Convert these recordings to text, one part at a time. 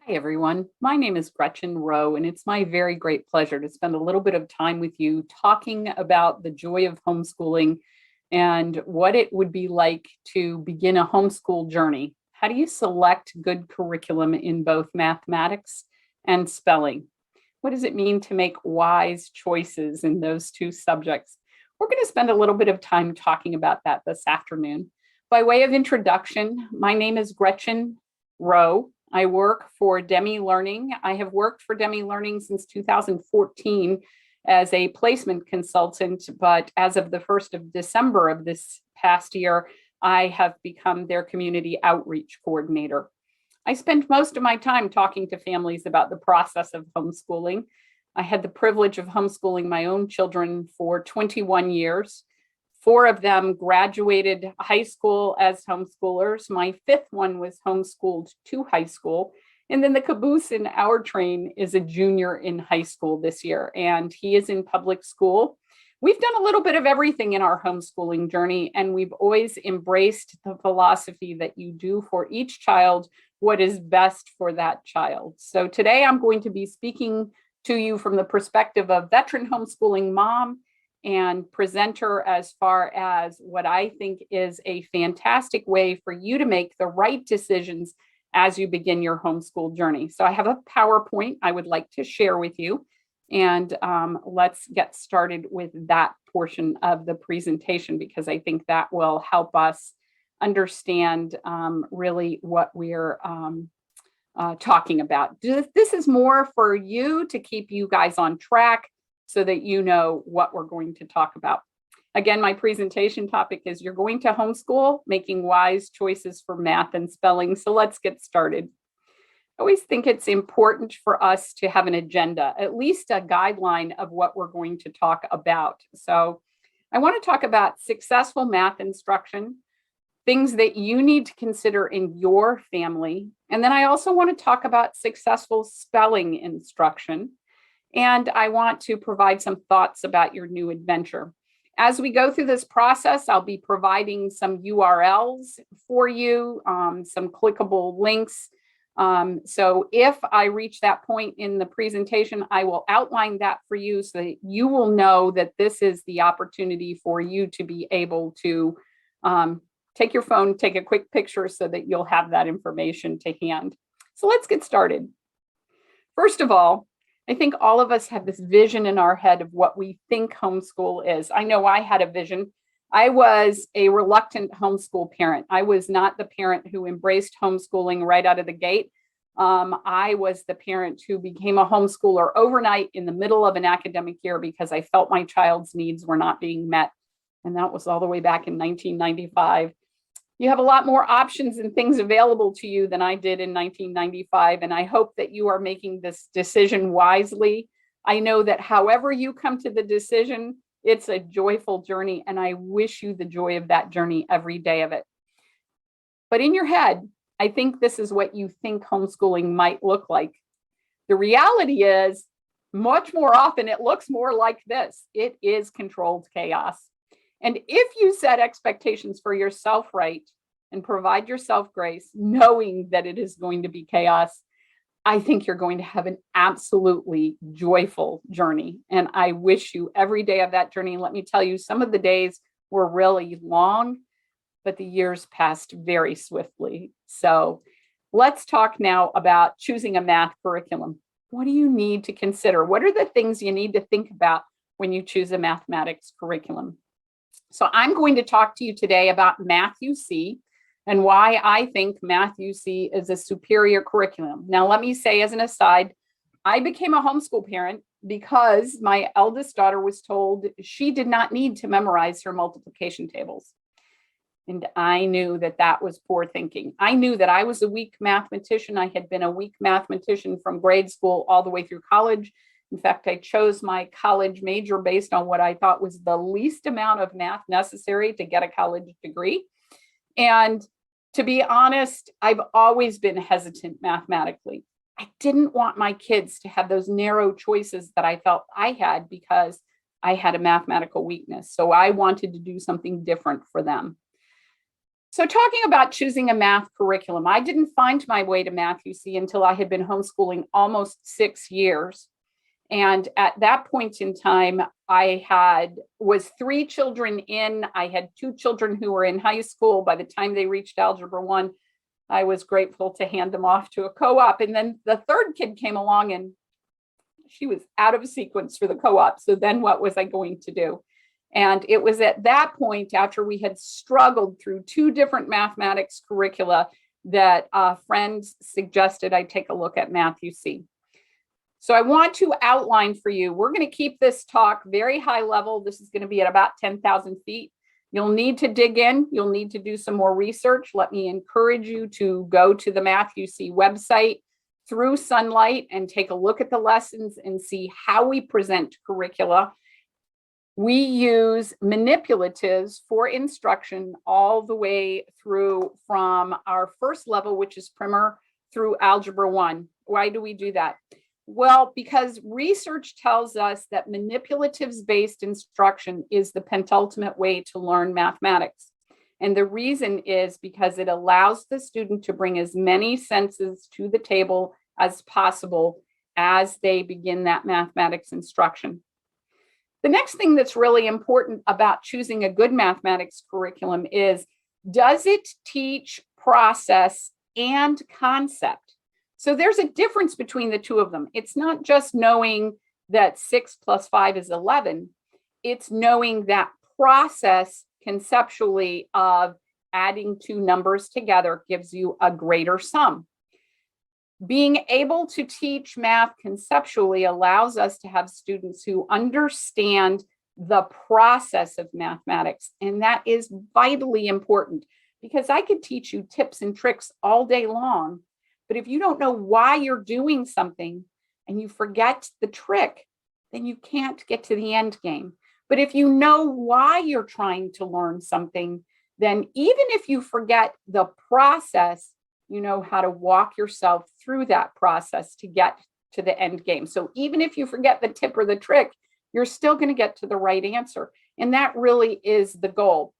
Hi, everyone. My name is Gretchen Roe, and it's my very great pleasure to spend a little bit of time with you talking about the joy of homeschooling and what it would be like to begin a homeschool journey. How do you select good curriculum in both mathematics and spelling? What does it mean to make wise choices in those two subjects? We're going to spend a little bit of time talking about that this afternoon. By way of introduction, my name is Gretchen Roe. I work for Demme Learning. I have worked for Demme Learning since 2014 as a placement consultant, but as of the 1st of December of this past year, I have become their community outreach coordinator. I spend most of my time talking to families about the process of homeschooling. I had the privilege of homeschooling my own children for 21 years. 4 of them graduated high school as homeschoolers. My 5th one was homeschooled to high school. And then the caboose in our train is a junior in high school this year, and he is in public school. We've done a little bit of everything in our homeschooling journey, and we've always embraced the philosophy that you do for each child what is best for that child. So today I'm going to be speaking to you from the perspective of veteran homeschooling mom and presenter as far as what I think is a fantastic way for you to make the right decisions as you begin your homeschool journey. So I have a PowerPoint I would like to share with you, and let's get started with that portion of the presentation because I think that will help us understand really what we're talking about. This is more for you to keep you guys on track so that you know what we're going to talk about. Again, my presentation topic is you're going to homeschool, making wise choices for math and spelling. So let's get started. I always think it's important for us to have an agenda, at least a guideline of what we're going to talk about. So I want to talk about successful math instruction, things that you need to consider in your family. And then I also want to talk about successful spelling instruction. And I want to provide some thoughts about your new adventure. As we go through this process, I'll be providing some URLs for you, some clickable links. So if I reach that point in the presentation, I will outline that for you so that you will know that this is the opportunity for you to be able to take your phone, take a quick picture so that you'll have that information to hand. So let's get started. First of all, I think all of us have this vision in our head of what we think homeschool is. I know I had a vision. I was a reluctant homeschool parent. I was not the parent who embraced homeschooling right out of the gate. I was the parent who became a homeschooler overnight in the middle of an academic year because I felt my child's needs were not being met. And that was all the way back in 1995. You have a lot more options and things available to you than I did in 1995. And I hope that you are making this decision wisely. I know that however you come to the decision, it's a joyful journey. And I wish you the joy of that journey every day of it. But in your head, I think this is what you think homeschooling might look like. The reality is, much more often, it looks more like this. It is controlled chaos. And if you set expectations for yourself right and provide yourself grace, knowing that it is going to be chaos, I think you're going to have an absolutely joyful journey. And I wish you every day of that journey. And let me tell you, some of the days were really long, but the years passed very swiftly. So let's talk now about choosing a math curriculum. What do you need to consider? What are the things you need to think about when you choose a mathematics curriculum? So I'm going to talk to you today about Math UC and why I think Math UC is a superior curriculum. Now, let me say as an aside, I became a homeschool parent because my eldest daughter was told she did not need to memorize her multiplication tables. And I knew that that was poor thinking. I knew that I was a weak mathematician. I had been a weak mathematician from grade school all the way through college. In fact, I chose my college major based on what I thought was the least amount of math necessary to get a college degree. And to be honest, I've always been hesitant mathematically. I didn't want my kids to have those narrow choices that I felt I had because I had a mathematical weakness. So I wanted to do something different for them. So talking about choosing a math curriculum, I didn't find my way to math, you see, until I had been homeschooling almost 6 years. And at that point in time, was 3 children in. I had 2 children who were in high school. By the time they reached Algebra 1, I was grateful to hand them off to a co-op. And then the third kid came along and she was out of sequence for the co-op. So then what was I going to do? And it was at that point, after we had struggled through 2 different mathematics curricula, that friends suggested I take a look at Math UC. So I want to outline for you, we're going to keep this talk very high level. This is going to be at about 10,000 feet. You'll need to dig in. You'll need to do some more research. Let me encourage you to go to the Math UC website through Sonlight and take a look at the lessons and see how we present curricula. We use manipulatives for instruction all the way through from our first level, which is primer, through Algebra 1. Why do we do that? Well, because research tells us that manipulatives-based instruction is the penultimate way to learn mathematics. And the reason is because it allows the student to bring as many senses to the table as possible as they begin that mathematics instruction. The next thing that's really important about choosing a good mathematics curriculum is, does it teach process and concept? So there's a difference between the two of them. It's not just knowing that 6 + 5 is 11. It's knowing that process conceptually of adding 2 numbers together gives you a greater sum. Being able to teach math conceptually allows us to have students who understand the process of mathematics. And that is vitally important, because I could teach you tips and tricks all day long, but if you don't know why you're doing something and you forget the trick, then you can't get to the end game. But if you know why you're trying to learn something, then even if you forget the process, you know how to walk yourself through that process to get to the end game. So even if you forget the tip or the trick, you're still going to get to the right answer. And that really is the goal.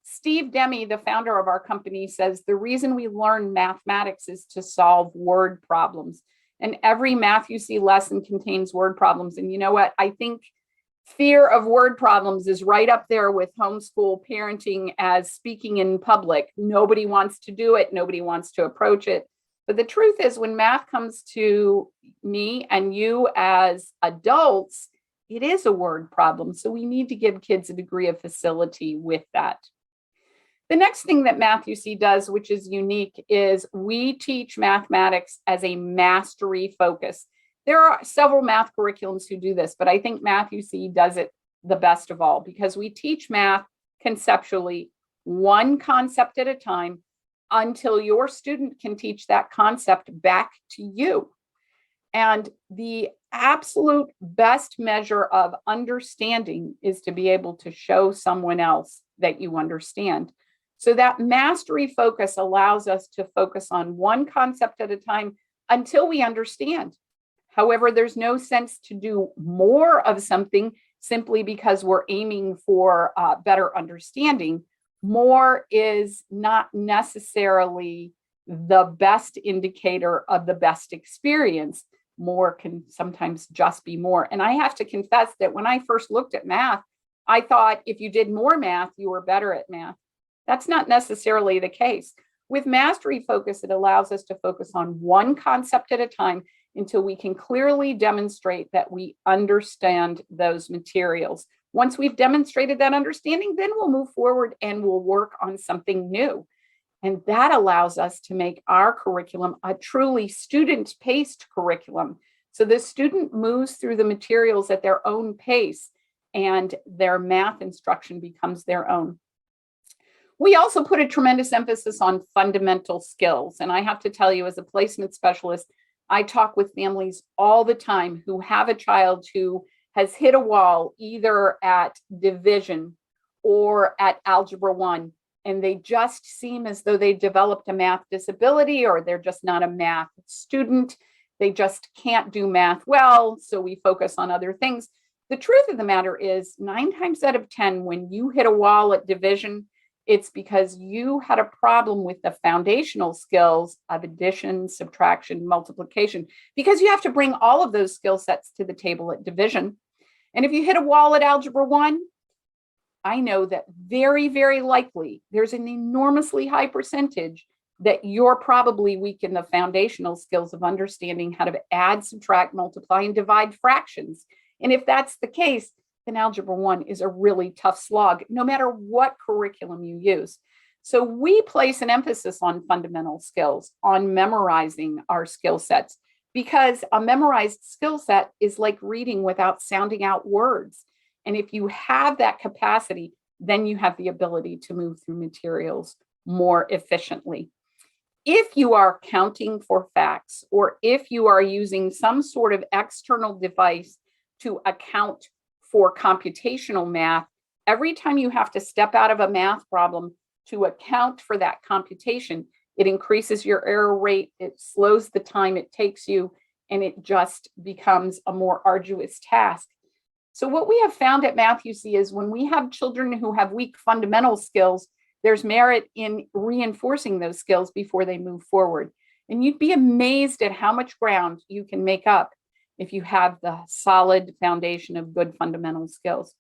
Steve Demme, the founder of our company, says the reason we learn mathematics is to solve word problems. And every Math UC lesson contains word problems. And you know what? I think fear of word problems is right up there with homeschool parenting as speaking in public. Nobody wants to do it. Nobody wants to approach it. But the truth is, when math comes to me and you as adults, it is a word problem. So we need to give kids a degree of facility with that. The next thing that Math UC does, which is unique, is we teach mathematics as a mastery focus. There are several math curriculums who do this, but I think Math UC does it the best of all, because we teach math conceptually, one concept at a time, until your student can teach that concept back to you. And the absolute best measure of understanding is to be able to show someone else that you understand. So that mastery focus allows us to focus on one concept at a time until we understand. However, there's no sense to do more of something simply because we're aiming for better understanding. More is not necessarily the best indicator of the best experience. More can sometimes just be more. And I have to confess that when I first looked at math, I thought if you did more math, you were better at math. That's not necessarily the case. With mastery focus, it allows us to focus on one concept at a time until we can clearly demonstrate that we understand those materials. Once we've demonstrated that understanding, then we'll move forward and we'll work on something new. And that allows us to make our curriculum a truly student-paced curriculum. So the student moves through the materials at their own pace and their math instruction becomes their own. We also put a tremendous emphasis on fundamental skills. And I have to tell you, as a placement specialist, I talk with families all the time who have a child who has hit a wall either at division or at Algebra 1, and they just seem as though they developed a math disability, or they're just not a math student. They just can't do math well, so we focus on other things. The truth of the matter is, 9 times out of 10, when you hit a wall at division, It's because you had a problem with the foundational skills of addition, subtraction, multiplication, because you have to bring all of those skill sets to the table at division. And if you hit a wall at Algebra 1, I know that very, very likely there's an enormously high percentage that you're probably weak in the foundational skills of understanding how to add, subtract, multiply, and divide fractions. And if that's the case, then Algebra 1 is a really tough slog, no matter what curriculum you use. So we place an emphasis on fundamental skills, on memorizing our skill sets, because a memorized skill set is like reading without sounding out words. And if you have that capacity, then you have the ability to move through materials more efficiently. If you are counting for facts, or if you are using some sort of external device to account for computational math, every time you have to step out of a math problem to account for that computation, it increases your error rate, it slows the time it takes you, and it just becomes a more arduous task. So what we have found at Math UC is when we have children who have weak fundamental skills, there's merit in reinforcing those skills before they move forward. And you'd be amazed at how much ground you can make up if you have the solid foundation of good fundamental skills.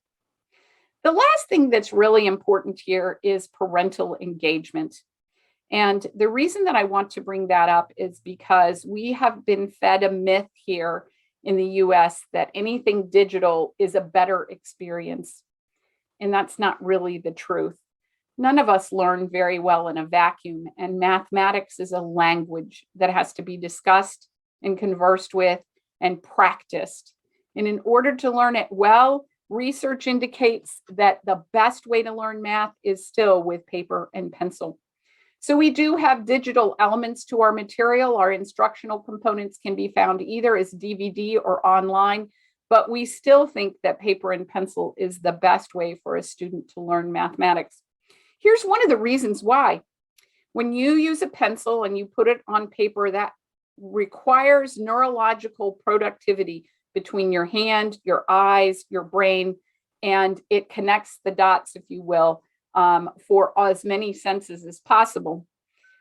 The last thing that's really important here is parental engagement. And the reason that I want to bring that up is because we have been fed a myth here in the US that anything digital is a better experience. And that's not really the truth. None of us learn very well in a vacuum, and mathematics is a language that has to be discussed and conversed with and practiced. And in order to learn it well, research indicates that the best way to learn math is still with paper and pencil. So we do have digital elements to our material. Our instructional components can be found either as DVD or online, but we still think that paper and pencil is the best way for a student to learn mathematics. Here's one of the reasons why. When you use a pencil and you put it on paper, that requires neurological productivity between your hand, your eyes, your brain, and it connects the dots, if you will, for as many senses as possible.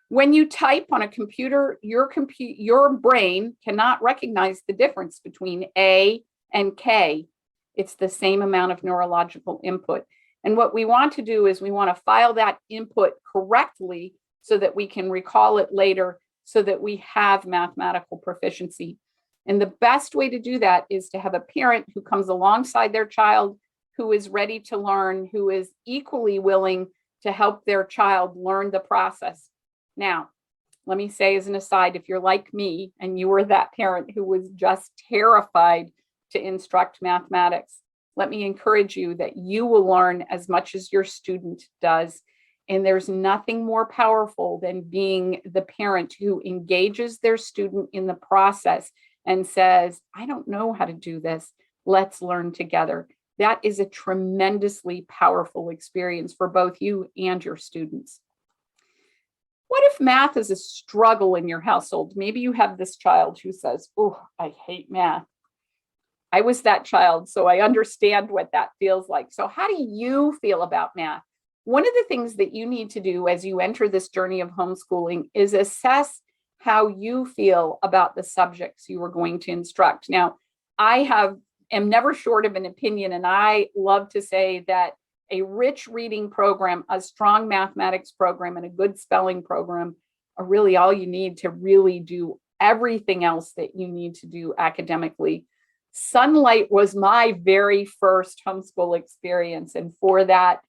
When you type on a computer, your brain cannot recognize the difference between A and K. It's the same amount of neurological input. And what we want to do is we want to file that input correctly so that we can recall it later, so that we have mathematical proficiency. And the best way to do that is to have a parent who comes alongside their child, who is ready to learn, who is equally willing to help their child learn the process. Now, let me say as an aside, if you're like me and you were that parent who was just terrified to instruct mathematics, let me encourage you that you will learn as much as your student does. And there's nothing more powerful than being the parent who engages their student in the process and says, I don't know how to do this. Let's learn together. That is a tremendously powerful experience for both you and your students. What if math is a struggle in your household? Maybe you have this child who says, oh, I hate math. I was that child, so I understand what that feels like. So how do you feel about math? One of the things that you need to do as you enter this journey of homeschooling is assess how you feel about the subjects you are going to instruct. Now, I am never short of an opinion, and I love to say that a rich reading program, a strong mathematics program, and a good spelling program are really all you need to really do everything else that you need to do academically. Sonlight was my very first homeschool experience, and for that,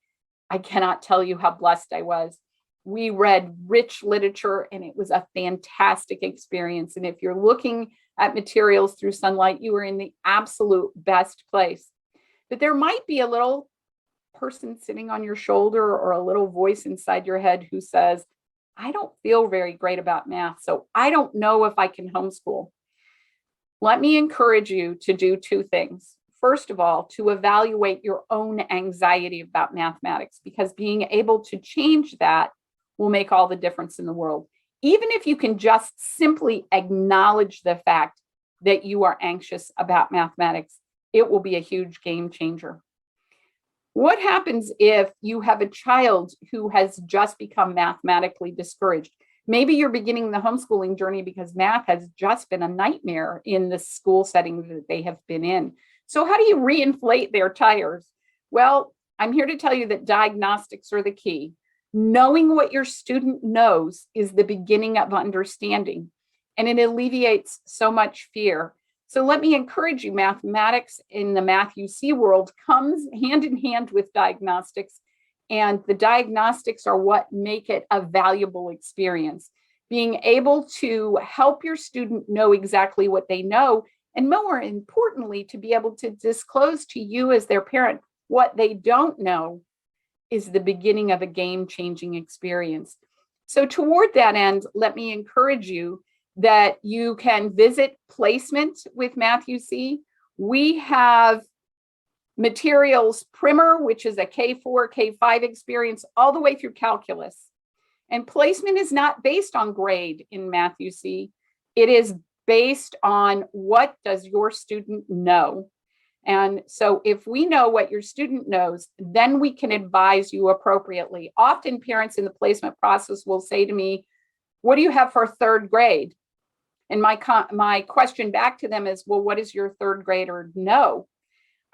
I cannot tell you how blessed I was. We read rich literature, and it was a fantastic experience. And if you're looking at materials through Sonlight, you are in the absolute best place. But there might be a little person sitting on your shoulder or a little voice inside your head who says, I don't feel very great about math, so I don't know if I can homeschool. Let me encourage you to do two things. First of all, to evaluate your own anxiety about mathematics, because being able to change that will make all the difference in the world. Even if you can just simply acknowledge the fact that you are anxious about mathematics, it will be a huge game changer. What happens if you have a child who has just become mathematically discouraged? Maybe you're beginning the homeschooling journey because math has just been a nightmare in the school setting that they have been in. So, how do you reinflate their tires? Well, I'm here to tell you that diagnostics are the key. Knowing what your student knows is the beginning of understanding, and it alleviates so much fear. So let me encourage you, mathematics in the Math UC world comes hand in hand with diagnostics, and the diagnostics are what make it a valuable experience. Being able to help your student know exactly what they know, and more importantly, to be able to disclose to you as their parent what they don't know, is the beginning of a game-changing experience. So toward that end, let me encourage you that you can visit placement with Math UC. We have materials primer, which is a K4, K5 experience, all the way through calculus. And placement is not based on grade in Math UC. It is based on what does your student know. And so if we know what your student knows, then we can advise you appropriately. Often parents in the placement process will say to me, what do you have for third grade? And my question back to them is, well, what does your third grader know?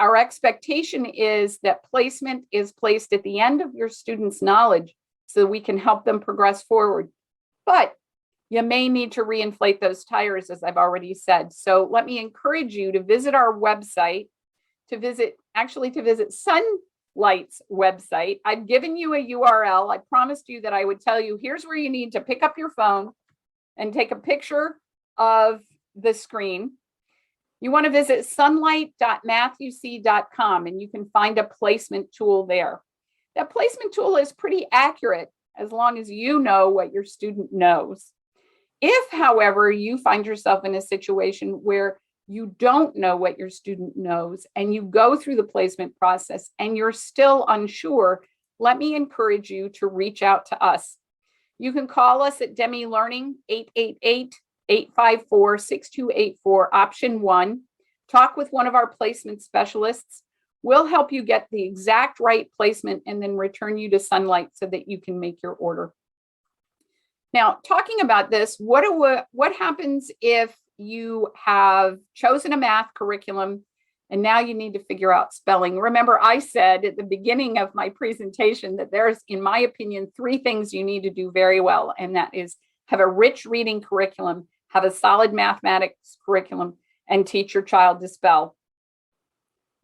Our expectation is that placement is placed at the end of your student's knowledge so we can help them progress forward. But you may need to reinflate those tires, as I've already said. So let me encourage you to visit our website, to visit Sonlight's website. I've given you a URL. I promised you that I would tell you, here's where you need to pick up your phone and take a picture of the screen. You want to visit sonlight.mathuc.com, and you can find a placement tool there. That placement tool is pretty accurate as long as you know what your student knows. If, however, you find yourself in a situation where you don't know what your student knows and you go through the placement process and you're still unsure, let me encourage you to reach out to us. You can call us at Demme Learning, 888-854-6284, option 1. Talk with one of our placement specialists. We'll help you get the exact right placement and then return you to Sonlight so that you can make your order. Now, talking about this, what happens if you have chosen a math curriculum and now you need to figure out spelling? Remember, I said at the beginning of my presentation that there's, in my opinion, 3 things you need to do very well, and that is have a rich reading curriculum, have a solid mathematics curriculum, and teach your child to spell.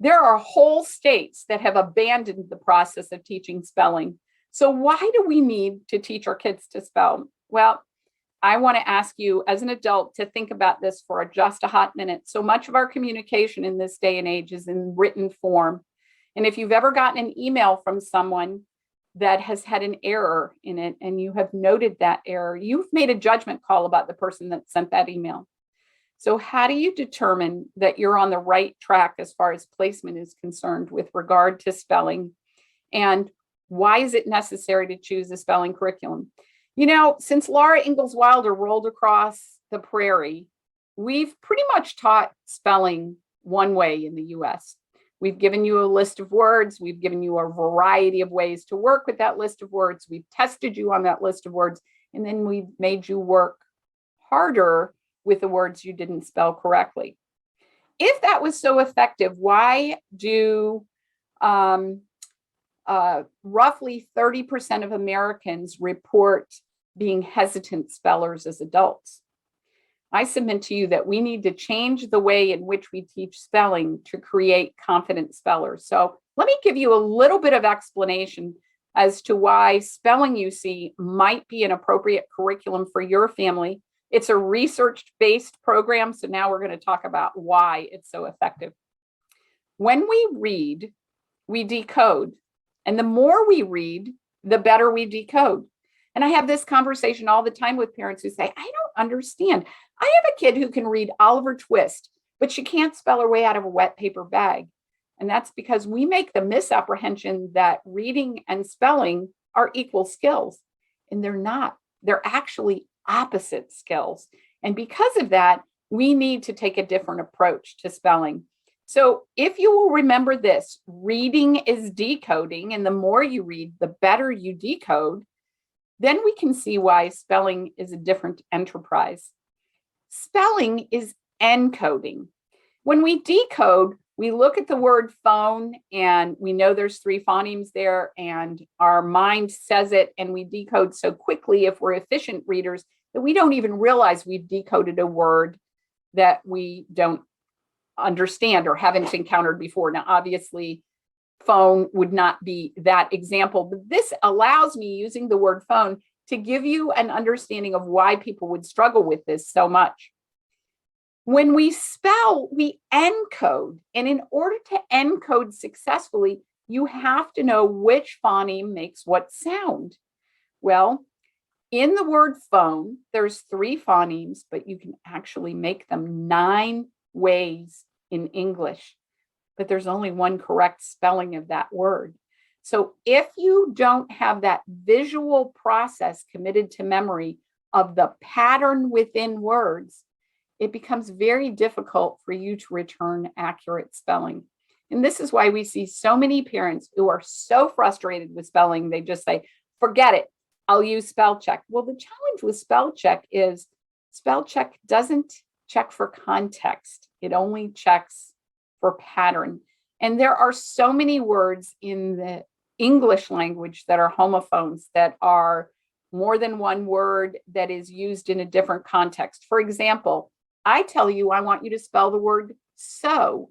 There are whole states that have abandoned the process of teaching spelling. So why do we need to teach our kids to spell? Well, I want to ask you as an adult to think about this for just a hot minute. So much of our communication in this day and age is in written form. And if you've ever gotten an email from someone that has had an error in it and you have noted that error, you've made a judgment call about the person that sent that email. So how do you determine that you're on the right track as far as placement is concerned with regard to spelling? And why is it necessary to choose a spelling curriculum? You know, since Laura Ingalls Wilder rolled across the prairie, we've pretty much taught spelling one way in the US. We've given you a list of words. We've given you a variety of ways to work with that list of words. We've tested you on that list of words, and then we've made you work harder with the words you didn't spell correctly. If that was so effective, why do roughly 30% of Americans report being hesitant spellers as adults? I submit to you that we need to change the way in which we teach spelling to create confident spellers. So let me give you a little bit of explanation as to why Spelling UC might be an appropriate curriculum for your family. It's a research-based program, so now we're going to talk about why it's so effective. When we read, we decode. And the more we read, the better we decode. And I have this conversation all the time with parents who say, I don't understand. I have a kid who can read Oliver Twist, but she can't spell her way out of a wet paper bag. And that's because we make the misapprehension that reading and spelling are equal skills. And they're not. They're actually opposite skills. And because of that, we need to take a different approach to spelling. So if you will remember this, reading is decoding, and the more you read, the better you decode, then we can see why spelling is a different enterprise. Spelling is encoding. When we decode, we look at the word phone and we know there's 3 phonemes there, and our mind says it, and we decode so quickly if we're efficient readers that we don't even realize we've decoded a word that we don't understand or haven't encountered before. Now, obviously, phone would not be that example, but this allows me, using the word phone, to give you an understanding of why people would struggle with this so much. When we spell, we encode. And in order to encode successfully, you have to know which phoneme makes what sound. Well, in the word phone, there's 3 phonemes, but you can actually make them 9 ways in English. But there's only one correct spelling of that word. So if you don't have that visual process committed to memory of the pattern within words, it becomes very difficult for you to return accurate spelling. And this is why we see so many parents who are so frustrated with spelling, they just say, forget it, I'll use spell check. Well, the challenge with spell check is spell check doesn't check for context. It only checks for pattern. And there are so many words in the English language that are homophones, that are more than one word that is used in a different context. For example, I tell you, I want you to spell the word so.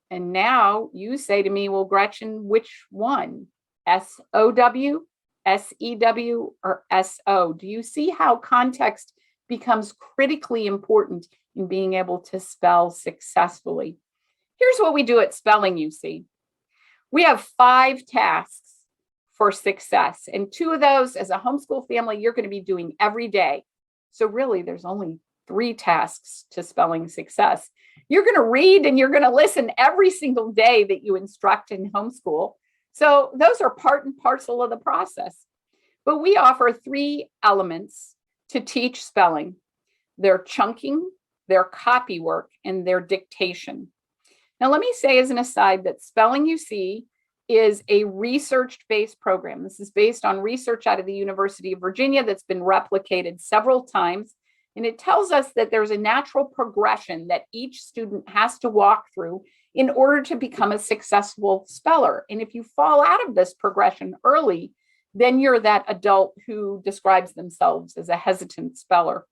And now you say to me, well, Gretchen, which one? S-O-W, S-E-W, or S-O? Do you see how context becomes critically important in being able to spell successfully? Here's what we do at Spelling UC. We have 5 tasks for success, and 2 of those, as a homeschool family, you're going to be doing every day. So really, there's only 3 tasks to spelling success. You're going to read and you're going to listen every single day that you instruct in homeschool. So those are part and parcel of the process. But we offer 3 elements to teach spelling: their chunking, their copy work, and their dictation. Now, let me say as an aside that Spelling UC is a research-based program. This is based on research out of the University of Virginia that's been replicated several times. And it tells us that there's a natural progression that each student has to walk through in order to become a successful speller. And if you fall out of this progression early, then you're that adult who describes themselves as a hesitant speller.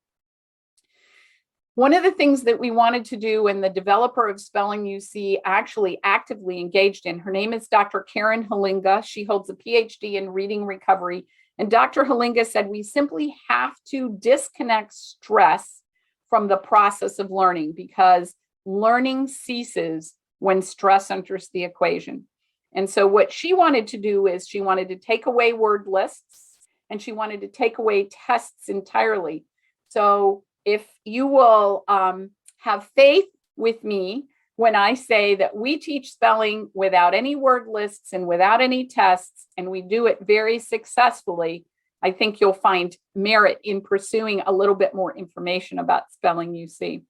One of the things that we wanted to do, and the developer of Spelling UC actually actively engaged in, her name is Dr. Karen Halinga. She holds a PhD in reading recovery. And Dr. Halinga said we simply have to disconnect stress from the process of learning, because learning ceases when stress enters the equation. And so what she wanted to do is she wanted to take away word lists, and she wanted to take away tests entirely. So if you will have faith with me when I say that we teach spelling without any word lists and without any tests, and we do it very successfully, I think you'll find merit in pursuing a little bit more information about Spelling UC.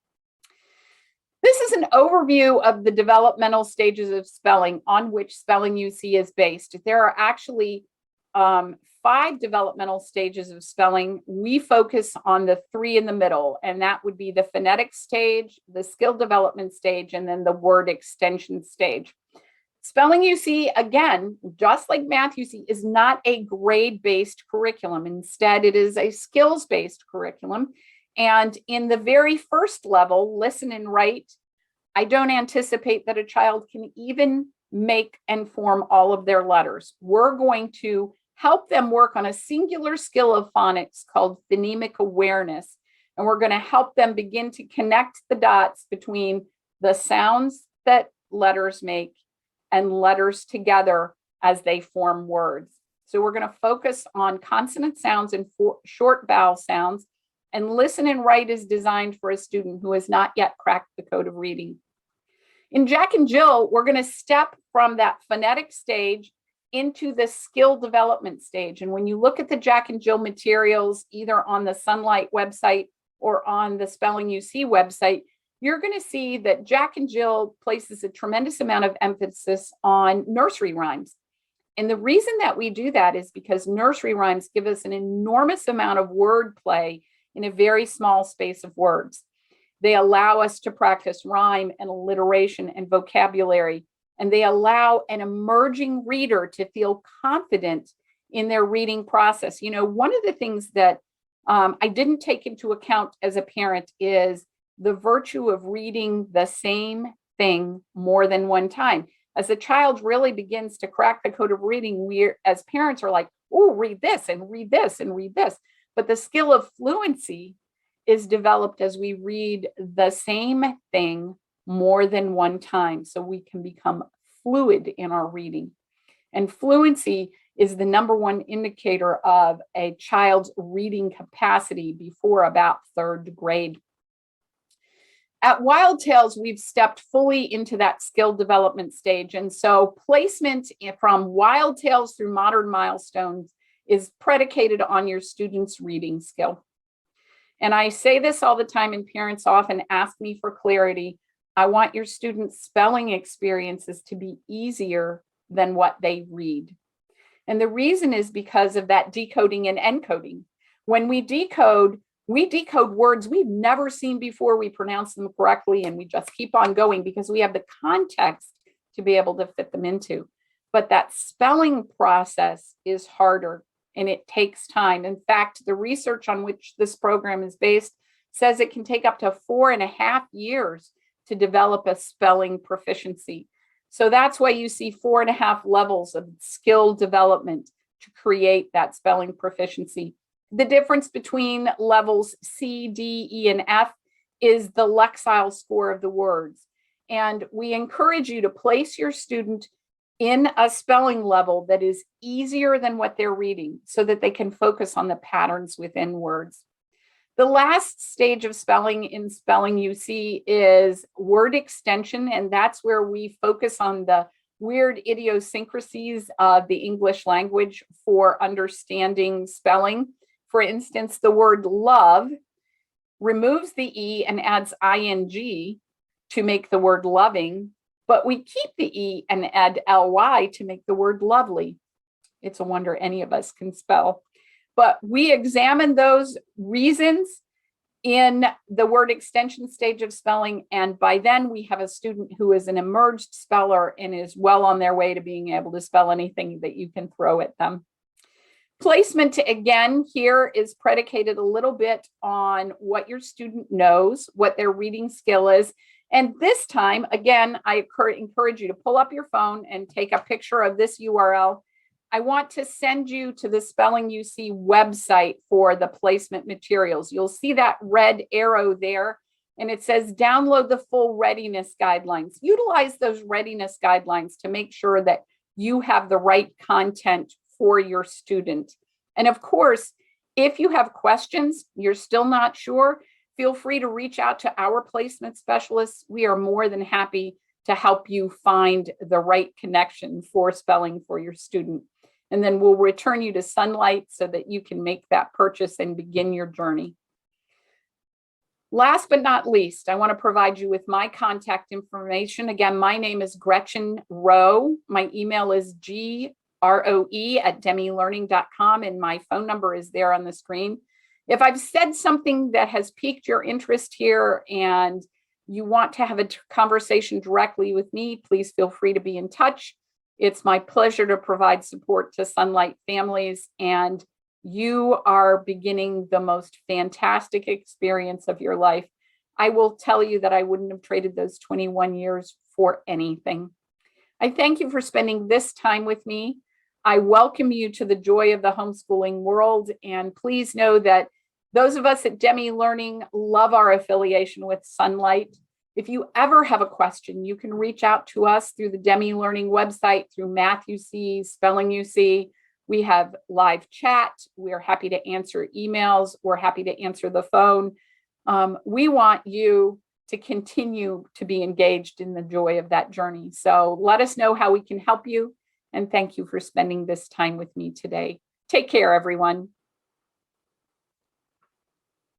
This is an overview of the developmental stages of spelling on which Spelling UC is based. There are actually 5 developmental stages of spelling. We focus on the 3 in the middle, and that would be the phonetic stage, the skill development stage, and then the word extension stage. Spelling UC, again, just like Math UC, is not a grade-based curriculum. Instead, it is a skills-based curriculum. And in the very first level, listen and write, I don't anticipate that a child can even make and form all of their letters. We're going to help them work on a singular skill of phonics called phonemic awareness. And we're going to help them begin to connect the dots between the sounds that letters make and letters together as they form words. So we're going to focus on consonant sounds and short vowel sounds. And listen and write is designed for a student who has not yet cracked the code of reading. In Jack and Jill, we're going to step from that phonetic stage into the skill development stage. And when you look at the Jack and Jill materials, either on the Sonlight website or on the Spelling UC website, you're going to see that Jack and Jill places a tremendous amount of emphasis on nursery rhymes. And the reason that we do that is because nursery rhymes give us an enormous amount of wordplay in a very small space of words. They allow us to practice rhyme and alliteration and vocabulary, and they allow an emerging reader to feel confident in their reading process. You know, one of the things that I didn't take into account as a parent is the virtue of reading the same thing more than one time. As a child really begins to crack the code of reading, we as parents are like, oh, read this and read this and read this. But the skill of fluency is developed as we read the same thing more than one time, so we can become fluid in our reading. And fluency is the number one indicator of a child's reading capacity before about third grade. At Wild Tales, we've stepped fully into that skill development stage. And so placement from Wild Tales through Modern Milestones is predicated on your students' reading skill. And I say this all the time, and parents often ask me for clarity. I want your students' spelling experiences to be easier than what they read. And the reason is because of that decoding and encoding. When we decode words we've never seen before, we pronounce them correctly, and we just keep on going because we have the context to be able to fit them into. But that spelling process is harder and it takes time. In fact, the research on which this program is based says it can take up to 4.5 years to develop a spelling proficiency. So that's why you see 4.5 levels of skill development to create that spelling proficiency. The difference between levels C, D, E, and F is the lexile score of the words. And we encourage you to place your student in a spelling level that is easier than what they're reading so that they can focus on the patterns within words. The last stage of spelling in Spelling UC is word extension, and that's where we focus on the weird idiosyncrasies of the English language for understanding spelling. For instance, the word love removes the E and adds ing to make the word loving, but we keep the E and add ly to make the word lovely. It's a wonder any of us can spell. But we examine those reasons in the word extension stage of spelling, and by then we have a student who is an emerged speller and is well on their way to being able to spell anything that you can throw at them. Placement, again, here is predicated a little bit on what your student knows, what their reading skill is. And this time, again, I encourage you to pull up your phone and take a picture of this URL. I want to send you to the Spelling UC website for the placement materials. You'll see that red arrow there, and it says download the full readiness guidelines. Utilize those readiness guidelines to make sure that you have the right content for your student. And of course, if you have questions, you're still not sure, feel free to reach out to our placement specialists. We are more than happy to help you find the right connection for spelling for your student. And then we'll return you to Sonlight so that you can make that purchase and begin your journey. Last but not least, I want to provide you with my contact information. Again, my name is Gretchen Roe. My email is groe@demmelearning.com, and my phone number is there on the screen. If I've said something that has piqued your interest here and you want to have a conversation directly with me, please feel free to be in touch. It's my pleasure to provide support to Sonlight families, and you are beginning the most fantastic experience of your life. I will tell you that I wouldn't have traded those 21 years for anything. I thank you for spending this time with me. I welcome you to the joy of the homeschooling world, and please know that those of us at Demme Learning love our affiliation with Sonlight. If you ever have a question, you can reach out to us through the Demme Learning website, through Math UC, Spelling UC. We have live chat. We're happy to answer emails. We're happy to answer the phone. We want you to continue to be engaged in the joy of that journey. So let us know how we can help you. And thank you for spending this time with me today. Take care, everyone.